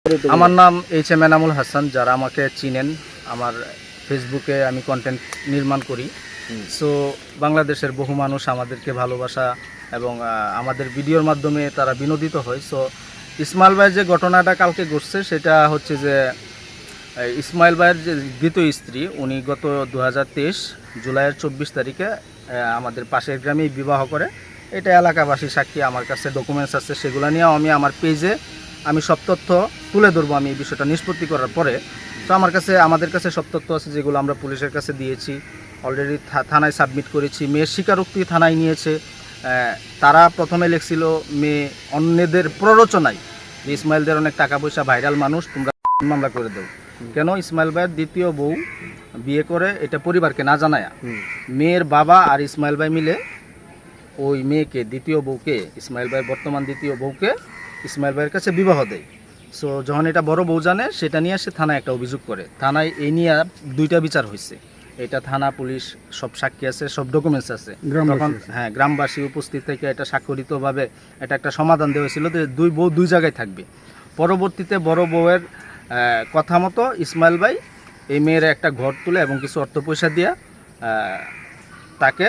আমার নাম এইচ.এম. এনামুল হাসান। যারা আমাকে চিনেন, আমার ফেসবুকে আমি কন্টেন্ট নির্মাণ করি। সো বাংলাদেশের বহু মানুষ আমাদেরকে ভালোবাসা এবং আমাদের ভিডিওর মাধ্যমে তারা বিনোদিত হয়। সো ইসমাইল ভাইয়ের যে ঘটনাটা কালকে ঘটছে সেটা হচ্ছে যে ইসমাইল ভাইয়ের যে দ্বিতীয় স্ত্রী, উনি গত 2023 জুলাইয়ের 24 তারিখে আমাদের পাশের গ্রামেই বিবাহ করে। এটা এলাকাবাসী সাক্ষী, আমার কাছে ডকুমেন্টস আছে, সেগুলো নিয়েও আমি আমার পেজে আমি সব তথ্য তুলে ধরবো। আমি এই বিষয়টা নিষ্পত্তি করার পরে তো আমাদের কাছে সব তথ্য আছে, যেগুলো আমরা পুলিশের কাছে দিয়েছি, অলরেডি থানায় সাবমিট করেছি। মেয়ের স্বীকারোক্তি থানায় নিয়েছে। তারা প্রথমে লিখছিল মেয়ে অন্যদের প্ররোচনায় যে ইসমাইলদের অনেক টাকা পয়সা, ভাইরাল মানুষ, তোমরা মামলা করে দাও। কেন? ইসমাইল ভাইয়ের দ্বিতীয় বউ বিয়ে করে এটা পরিবারকে না জানায়া মেয়ের বাবা আর ইসমাইল ভাই মিলে ওই মেয়েকে, দ্বিতীয় বউকে, ইসমাইল ভাইয়ের বর্তমান দ্বিতীয় বউকে ইসমাইল ভাইয়ের কাছে বিবাহ দেয়। সো যখন এটা বড় বউ জানে, সেটা নিয়ে সে থানায় একটা অভিযোগ করে। থানায় এই নিয়ে 2টা বিচার হয়েছে। এটা থানা, পুলিশ সব সাক্ষী আছে, সব ডকুমেন্টস আছে। তখন গ্রামবাসী উপস্থিত থেকে এটা স্বাক্ষরিতভাবে এটা একটা সমাধান দেওয়া হয়েছিল যে দুই বউ দুই জায়গায় থাকবে। পরবর্তীতে বড় বউয়ের কথা মতো ইসমাইল ভাই এই মেয়ের একটা ঘর তুলে এবং কিছু অর্থ পয়সা দিয়ে তাকে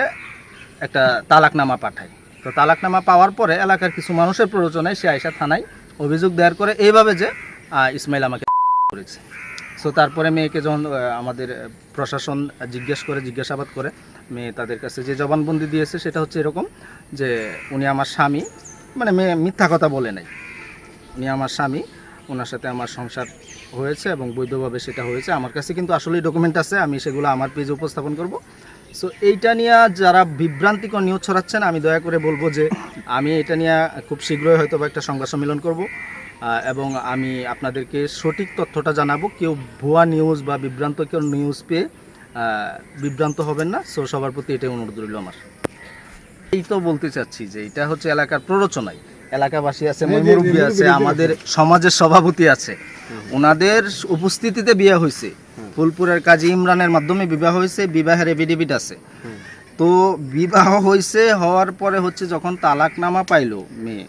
একটা তালাকনামা পাঠায়। তো তালাকনামা পাওয়ার পরে এলাকার কিছু মানুষের প্ররোচনায় সে আয়সা থানায় অভিযোগ দায়ের করে এইভাবে যে ইসমাইল আমাকে করেছে। সো তারপরে মেয়েকে যখন আমাদের প্রশাসন জিজ্ঞাসাবাদ করে, মেয়ে তাদের কাছে যে জবানবন্দি দিয়েছে সেটা হচ্ছে এরকম যে উনি আমার স্বামী, মানে মেয়ে মিথ্যা কথা বলে নাই, উনি আমার স্বামী, ওনার সাথে আমার সংসার হয়েছে এবং বৈধভাবে সেটা হয়েছে। আমার কাছে কিন্তু আসলেই ডকুমেন্ট আছে, আমি সেগুলো আমার পেজে উপস্থাপন করব। সো এইটা নিয়ে যারা বিভ্রান্তিকর নিউজ ছড়াচ্ছেন, আমি দয়া করে বলবো যে আমি এটা নিয়ে খুব শীঘ্রই হয়তো একটা সংবাদ সম্মেলন করব এবং আমি আপনাদেরকে সঠিক তথ্যটা জানাবো। কেউ ভুয়া নিউজ বা বিভ্রান্তকর নিউজ পেয়ে বিভ্রান্ত হবেন না। সো সবার প্রতি এটাই অনুরোধ রইল আমার। এই তো বলতে চাচ্ছি যে এটা হচ্ছে এলাকার প্ররোচনায়, এলাকাবাসী আছে, মুরব্বী আছে, আমাদের সমাজের সভাপতি আছে, ওনাদের উপস্থিতিতে বিয়ে হয়েছে। ফুলপুরের কাজী ইমরানের মাধ্যমে বিবাহ হয়েছে, বিবাহের এফিডেভিট আছে। তো বিবাহ হয়েছে, হওয়ার পরে হচ্ছে যখন তালাকনামা পাইলো,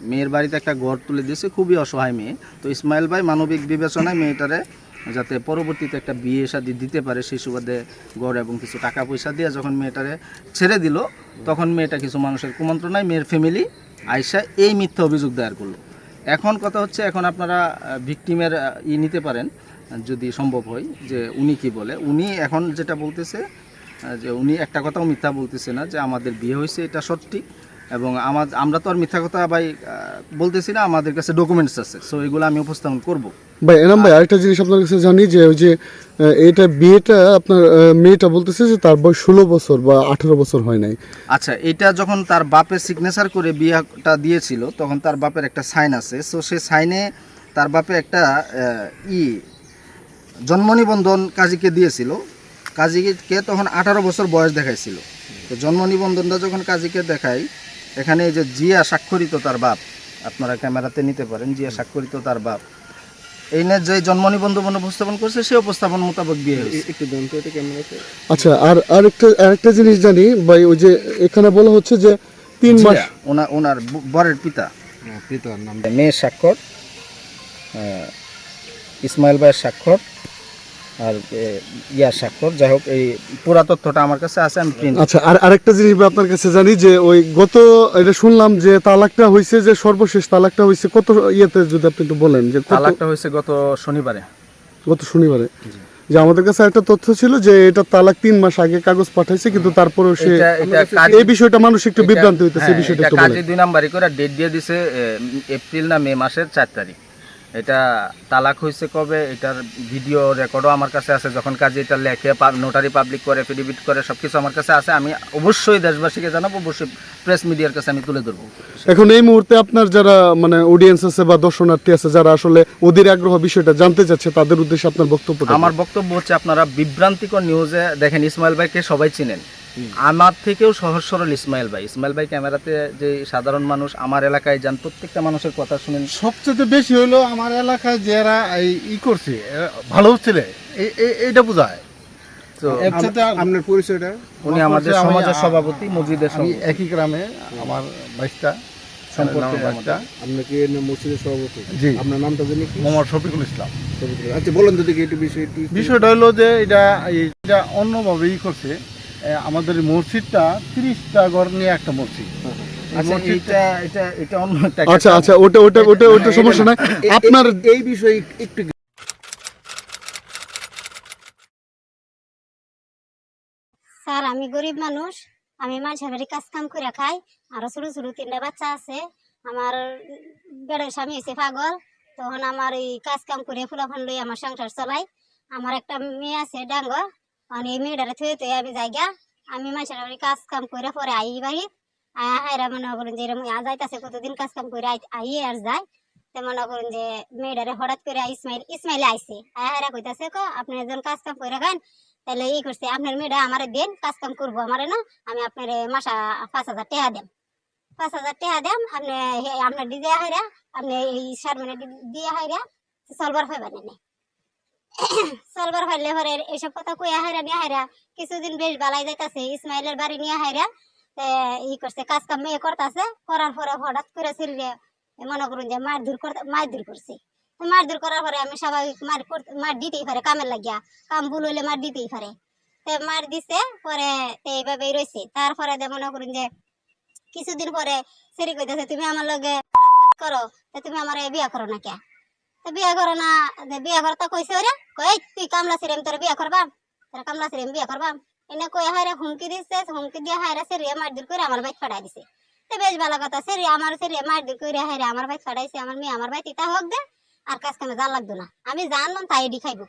মেয়ের বাড়িতে একটা ঘর তুলে দিয়েছে, খুবই অসহায় মেয়ে। তো ইসমাইল ভাই মানবিক বিবেচনায় মেয়েটারে যাতে পরবর্তীতে একটা বিয়ে শাদী দিতে পারে সেই সুবাদে ঘর এবং কিছু টাকা পয়সা দিয়ে যখন মেয়েটারে ছেড়ে দিল, তখন মেয়েটা কিছু মানুষের কুমন্ত্রণায় মেয়ের ফ্যামিলি আয়সা এই মিথ্যা অভিযোগ দায়ের করলো। এখন কথা হচ্ছে, এখন আপনারা ভিকটিমের নিতে পারেন যদি সম্ভব হয় যে উনি কি বলে। উনি এখন যেটা বলতেছে যে উনি একটা কথাও মিথ্যা বলতেছে না, যে আমাদের বিয়ে হয়েছে এটা সত্যি এবং আমরা তো আর মিথ্যা কথা ভাই বলতেছি না, আমাদের কাছে ডকুমেন্টস আছে। সো এগুলো আমি উপস্থাপন করব। ভাই এনাম ভাই, আরেকটা জিনিস আপনার কাছে জানি যে ওই যে এটা বিয়েটা আপনার মেয়েটা বলতেছে যে তার বয়স 16 বছর বা 18 বছর হয় নাই। আচ্ছা, এটা যখন তার বাপের সিগনেচার করে বিয়েটা দিয়েছিল, তখন তার বাপের একটা সাইন আছে। সো সে সাইনে তার বাপে একটা জন্ম নিবন্ধন কাজীকে দিয়েছিল। কাজীকে তখন 18 বছর বয়স দেখাইছিল। তো জন্ম নিবন্ধনটা যখন কাজীকে দেখাই, এখানে এই যে জিয়া স্বাক্ষরিত তার বাপ, আপনারা ক্যামেরাতে নিতে পারেন, জিয়া স্বাক্ষরিত তার বাপ, এই নিয়ে যে জন্ম নিবন্ধন উপস্থাপন করছে সে উপস্থাপন মোতাবেক বিয়ে হয়েছে। একটু দন্ত এটা ক্যামেরাতে। আচ্ছা, আর আরেকটা জিনিস জানি ভাই, ওই যে এখানে বলা হচ্ছে যে 3 মাস ওনার বরের পিতার নাম, মেয়ের স্বাক্ষর, ইসমাইল ভাইয়ের স্বাক্ষর আর ইয়ার স্বাক্ষর। যাই হোক, এই পুরা তথ্যটা আমার কাছে আছে, আমি প্রিন্ট। আচ্ছা, আর আরেকটা জিনিস আপনার কাছে জানি যে ওই এটা শুনলাম যে তালাকটা হয়েছে, যে সর্বশেষ তালাকটা হয়েছে কত ইয়েতে, যদি আপনি একটু বলেন। যে তালাকটা হয়েছে গত শনিবারে। যে আমাদের কাছে একটা তথ্য ছিল যে এটা তালাক 3 মাস আগে কাগজ পাঠাইছে, কিন্তু তারপরেও সে এই বিষয়টা মানুষ একটু বিভ্রান্ত হইতেছে। এই বিষয়টা একটু বলেন। কাজী 2 নাম্বারই করে ডেট দিয়ে দিছে এপ্রিল না মে মাসের 4 তারিখ। এটা তালাক হয়েছে কবে, এটার ভিডিও রেকর্ডও আমার কাছে আছে। যখন কাজী এটা লেখে, নোটারি পাবলিক করে, এফিডেভিট করে, সব কিছু আমার কাছে আছে। আমি অবশ্যই দেশবাসীকে জানাবো, অবশ্যই প্রেস মিডিয়ার কাছে আমি তুলে ধরবো। এখন এই মুহূর্তে আপনার যারা মানে অডিয়েন্স আছে বা দর্শনার্থী আছে, যারা আসলে ওদের আগ্রহ বিষয়টা জানতে চাচ্ছে, তাদের উদ্দেশ্যে আপনার বক্তব্য? আমার বক্তব্য হচ্ছে, আপনারা বিভ্রান্তিকর নিউজে দেখেন, ইসমাইল ভাইকে সবাই চিনেন, আমার থেকেও সহজ সরল ইসমাইল ভাই ক্যামেরাতে যে সাধারণ মানুষ, আমার এলাকায় যান, প্রত্যেকটা মানুষের কথা শুনেন। সবচেয়ে বেশি হলো আমার এলাকায় যারা করছে ভালো হচ্ছে, এইটা বোঝায়। তো আপনার পরিচয়টা? উনি আমাদের সমাজের সভাপতি, মসজিদের একই গ্রামে আমার বাইশটা সম্পর্কে নাম একটা আপনি কি মসজিদের সভাপতি? জি। আপনার নামটা জানি কি? মোহাম্মদ শফিকুল ইসলাম। আচ্ছা বলেন তো দেখি একটু বিষয়টি। বিষয়টা হলো যে এটা অন্যভাবে করছে। আমাদের মসজিদটা 30টা ঘর নিয়ে একটা মসজিদ। আচ্ছা এটা অন্য একটা আচ্ছা আচ্ছা ওটা সমস্যা নাই। আপনার এই বিষয়ে একটু স্যার আমি গরিব মানুষ, আমি মাঝে বাড়ি কাজ কাম করে খাই, আর ছোট ছোট 3টা বাচ্চা আছে। আমার বেড়ের স্বামী হয়েছে পাগল, তখন আমার এই কাজ কাম করে ফুলাফান লই আমার সংসার চলাই। আমার একটা মেয়ে আছে ডাঙ্গ, মানে এই মেয়েটারে থুয়ে থুয়ে আমি জায়গা, আমি মাঝে বাড়ি কাজ কাম করে পরে আই বাড়ি হায়রা মনে করেন যে এরকম যাইতেছে কতদিন কাজ কাম করে আই আর যায়। তো মনে করেন যে মেয়েটারে হঠাৎ করে ইসমাইলে আইছে, হায়রা কইতাছে কো আপনি একজন কাজ কাম করে খান, তাহলে এই করছে আপনার মেয়েটা আমার দেন, কাজ কাম করবো আমার না, আমি আপনার মাসা 5,000 টাকা দেন, 5,000 টাকা দেন আপনি আপনার দিয়ে হাইরা, আপনি এই সার মানে দিয়ে হাইরা সলবার পাইবেন না। সলবার পাইলে পরে এইসব কথা কইয়া হাইরা নিয়ে হাইরা কিছুদিন বেশ বালাই যাইতাছে, ইসমাইলের বাড়ি নিয়ে হাইরা ই করছে, কাজ কাম মেয়ে করতেছে, করার পরে হঠাৎ করে শরীরে মনে করুন যে মারধর করছে। মারধর করার পরে আমি স্বাভাবিক মার দিতেই পারে, কামের লাগিয়া কাম ভুল হইলে মার দিতেই পারে, মার দিছে পরে এইভাবেই রয়েছে। তারপরে মনে করুন যে কিছুদিন পরে সেরি কইতেছে তুমি আমার লগে কাজ করো, তুমি আমার বিয়া করো না কে? বিয়া করো না, বিয়া করতে কইছে ওরে কই তুই কামলা সিরেম তোর বিয়া করবা, তোর কামলা সিরেম বিয়া করবা এনে কই হায়রা হুমকি দিচ্ছে, হুমকি দিয়ে হায়রা সেরিয়া মারধর করে আমার বাইক ফাটাই দিছে। বেশ ভালো কথা, সেরিয়া মারধর করে হায়রা আমার বাইক ফাটাইছে, আমার মেয়ে আমার বাইক তা হোক দে, আর কাজ কামে জাল লাগতো না, আমি জানলাম তাই এডি খাইব,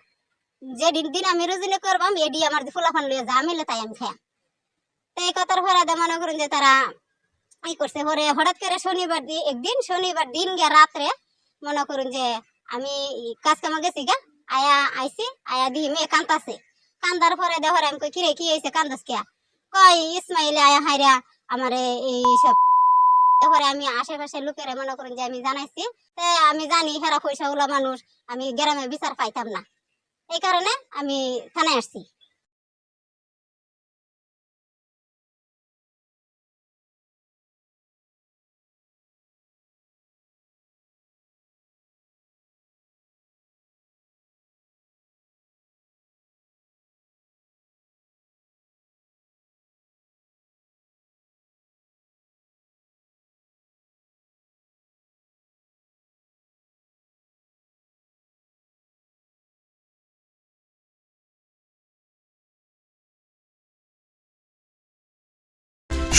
যে দিন আমি রোজিনে করবাম এডি আমার ফুলাফান লইয়া যা মিলে তাই আমি খাই। তো এই কথার পরে মনে করুন যে তারা এই করছে, পরে হঠাৎ করে একদিন শনিবার দিন গিয়া রাত্রে মনে করুন যে আমি কাজ কামে গেছি গা, আইছি আয়া দিয়ে মেয়ে কান্দাছে, কান্দার পরে দেখো আমি কই কিরে কি হয়েছে কান্দাস কে? কই ইসমাইলে আয়া হাইরা আমার এইসব। তারপরে আমি আশেপাশে লোকেরা মনে করেন যে আমি জানাইছি, আমি জানি হেরা পয়সা ওলা মানুষ, আমি গ্রামে বিচার পাইতাম না, এই কারণে আমি থানায় আসছি।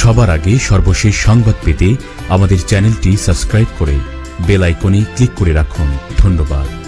সবার আগে সর্বশেষ সংবাদ পেতে আমাদের চ্যানেলটি সাবস্ক্রাইব করে বেল আইকনে ক্লিক করে রাখুন। ধন্যবাদ।